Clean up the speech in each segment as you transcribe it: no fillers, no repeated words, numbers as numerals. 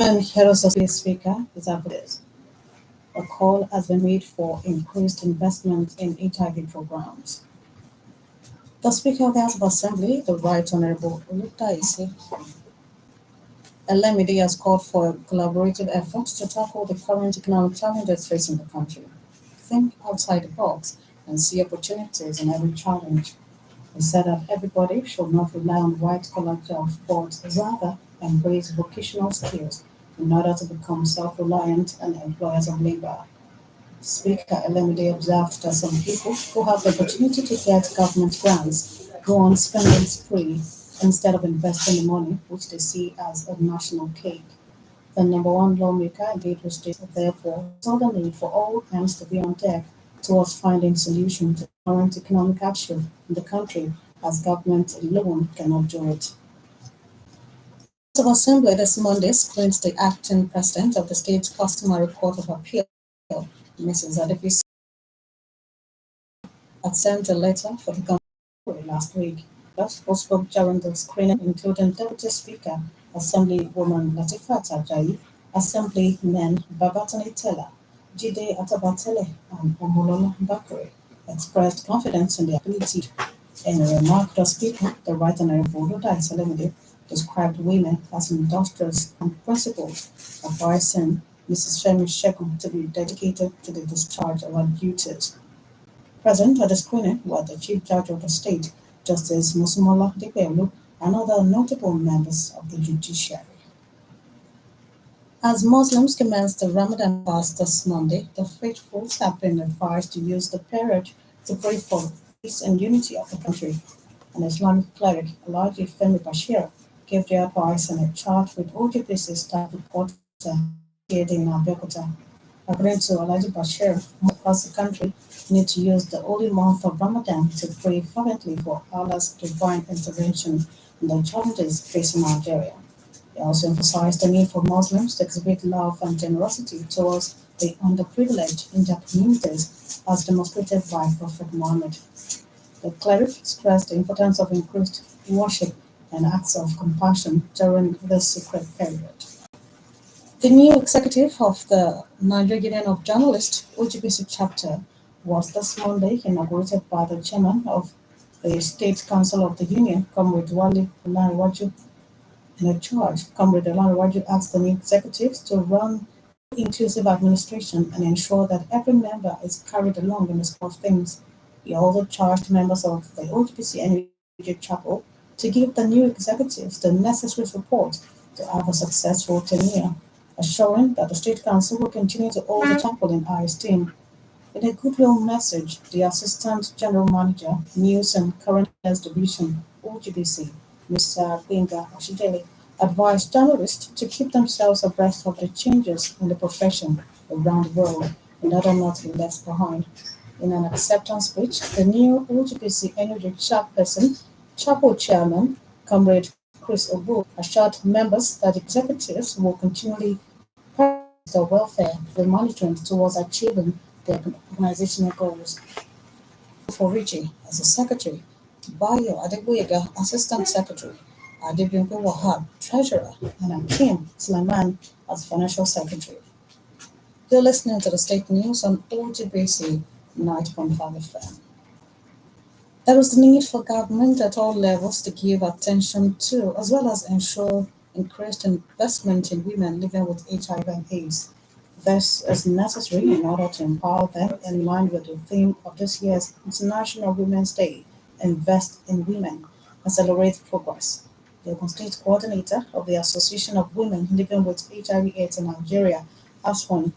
And Heroes Speaker is advertised. A call has been made for increased investment in HIV programs. The Speaker of the House of Assembly, the Right Honorable Olutaisi Alamide, has called for collaborative efforts to tackle the current economic challenges facing the country. Think outside the box and see opportunities in every challenge. He said that everybody should not rely on white-collar jobs, but rather embrace vocational skills in order to become self-reliant and employers of labor. Speaker Elemide observed that some people who have the opportunity to get government grants go on spending spree instead of investing the money, which they see as a national cake. The number one lawmaker engaged with states, therefore, saw the need for all hands to be on deck towards finding solutions to current economic hardship in the country, as government alone cannot do it. The House of Assembly this Monday screened the acting president of the state's customary court of appeal, Mrs. Adebisi, had sent a letter for the country last week. Those who spoke during the screening included Deputy Speaker, Assemblywoman Latifat Ajayi, Assemblymen Babatani Tella, Jide Atabatele, and Omolola Bakare, expressed confidence in their ability. In a remark, the Speaker, the Right Honorable Luda Salemide, described women as industrious and principled, advising Mrs. Femi Shegun to be dedicated to the discharge of her duties. Present at the screening were the Chief Judge of the State, Justice Musumola Dipelu, and other notable members of the judiciary. As Muslims commence the Ramadan fast this Monday, the faithfuls have been advised to use the period to pray for peace and unity of the country. An Islamic cleric, Bolaji Bashir, gave the advice in a chat with OGPC staff reporter located in Abeokuta. According to Alhaji Bashir, across the country need to use the holy month of Ramadan to pray fervently for Allah's divine intervention in the challenges facing Nigeria. He also emphasized the need for Muslims to exhibit love and generosity towards the underprivileged in their communities, as demonstrated by Prophet Muhammad. The cleric stressed the importance of increased worship and acts of compassion during this sacred period. The new executive of the Nigerian Union of Journalists (OGBC) chapter was this Monday inaugurated by the chairman of the State Council of the Union, Comrade Wale Olanrewaju. In a charge, Comrade Olanrewaju asked the new executives to run inclusive administration and ensure that every member is carried along in the scheme of things. He also charged members of the OGBC NUJ chapel to give the new executives the necessary support to have a successful tenure, assuring that the State Council will continue to hold the chapel in high esteem. In a goodwill message, the Assistant General Manager, News and Current Affairs Division (OGBC), Mr. Gbenga Oshijele, advised journalists to keep themselves abreast of the changes in the profession around the world in order not to be left behind. In an acceptance speech, the new OGBC Energy Chairperson, Chapel Chairman, Comrade Chris Obu, assured members that executives will continually prioritize the welfare of the management towards achieving their organizational goals. Foriji as a secretary, Bayo Adegboyega, assistant secretary, Adebimpe Wahab, treasurer, and Akim Sulaiman as financial secretary. You're listening to the state news on OGBC 90.5 FM. There is the need for government at all levels to give attention to, as well as ensure increased investment in women living with HIV and AIDS. This is necessary in order to empower them in line with the theme of this year's International Women's Day, Invest in Women, Accelerate Progress. The Ogun State coordinator of the Association of Women Living with HIV/AIDS in Nigeria, ASWAN,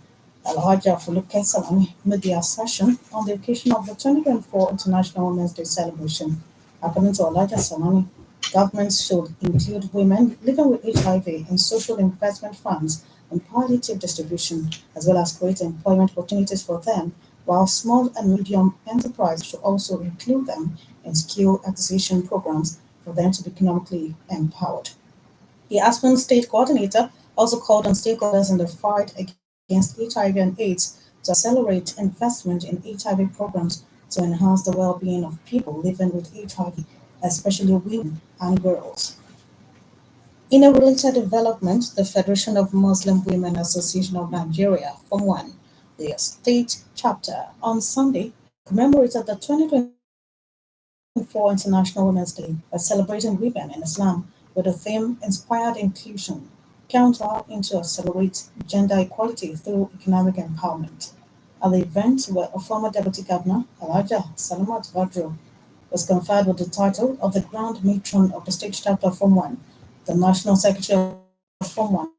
Alhaja Fuluke Salami, made the assertion on the occasion of the 2024 International Women's Day celebration. According to Alhaja Salami, governments should include women living with HIV in social investment funds and palliative distribution, as well as create employment opportunities for them, while small and medium enterprises should also include them in skill acquisition programs for them to be economically empowered. The Aspen State Coordinator also called on stakeholders in the fight against HIV and AIDS to accelerate investment in HIV programs to enhance the well-being of people living with HIV, especially women and girls. In a related development, the Federation of Muslim Women Association of Nigeria, Form 1, their state chapter, on Sunday commemorated the 2024 International Women's Day by celebrating women in Islam with the theme Inspired Inclusion, counter into accelerate gender equality through economic empowerment. At the event, where a former deputy governor, Elijah Salamat Badru, was conferred with the title of the Grand Matron of the State Chapter of Form 1. The National Secretary of Form 1,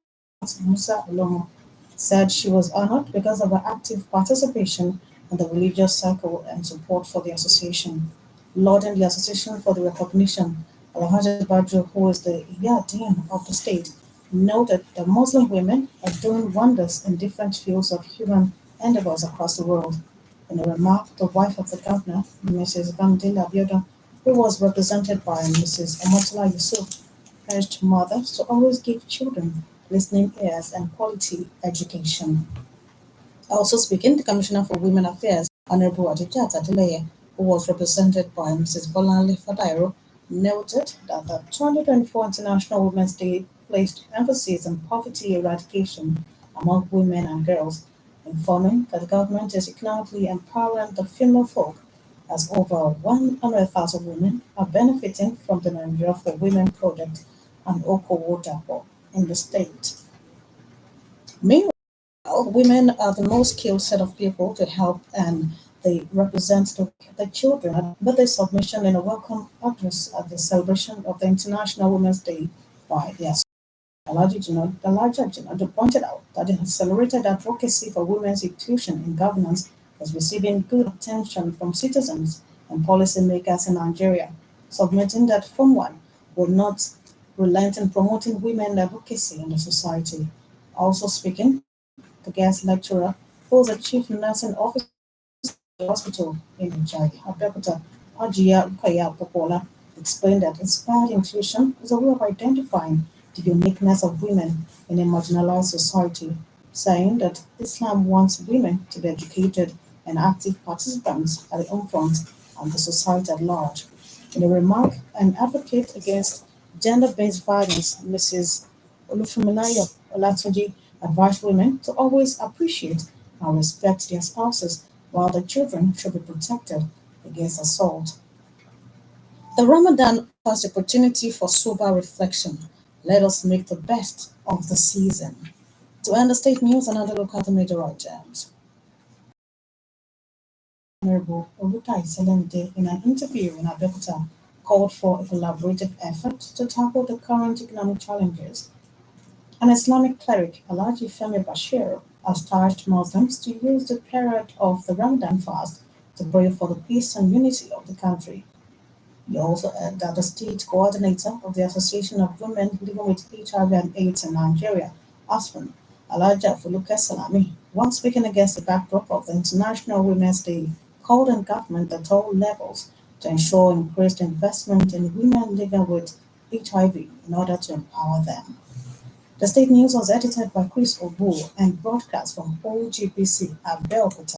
Musa Olomo, said she was honored because of her active participation in the religious circle and support for the association. Lauding the association for the recognition, Alhaji Badru, who is the Dean of the state, noted that Muslim women are doing wonders in different fields of human endeavors across the world. In a remark, the wife of the governor, Mrs. Bamdila Abiodun, who was represented by Mrs. Omotola Yusuf, urged mothers to always give children listening ears and quality education. Also speaking, the Commissioner for Women Affairs, Honorable Adijat Adeleye, who was represented by Mrs. Bolanle Fadairo, noted that the 2024 International Women's Day placed emphasis on poverty eradication among women and girls, informing that the government is economically empowering the female folk as over 100,000 women are benefiting from the Nigeria for Women project and Okowo Dapo in the state. Meanwhile, women are the most skilled set of people to help and they represent the children. But the submission in a welcome address at the celebration of the International Women's Day by the Elijah Jinadu pointed out that the accelerated advocacy for women's inclusion in governance is receiving good attention from citizens and policymakers in Nigeria, submitting that Form 1 will not relent in promoting women advocacy in the society. Also speaking, the guest lecturer, who is the chief nursing officer of the hospital in Ijai, Abeokuta, Ajia Rukaya Popola, explained that inspired inclusion is a way of identifying the uniqueness of women in a marginalized society, saying that Islam wants women to be educated and active participants at the home front and the society at large. In a remark, an advocate against gender-based violence, Mrs. Olufumilayo Olatunji, advised women to always appreciate and respect their spouses, while their children should be protected against assault. The Ramadan offers the opportunity for sober reflection. Let us make the best of the season. To end the state news, another look at the major items. Honorable Orutai Selemide, in an interview in Abeokuta, called for a collaborative effort to tackle the current economic challenges. An Islamic cleric, Alhaji Femi Bashir, has charged Muslims to use the period of the Ramadan fast to pray for the peace and unity of the country. He also added that the state coordinator of the Association of Women Living with HIV and AIDS in Nigeria, ASPAN, Alaja Fuluke Salami, while speaking against the backdrop of the International Women's Day, called on government at all levels to ensure increased investment in women living with HIV in order to empower them. The state news was edited by Chris Obu and broadcast from OGBC at Belkota.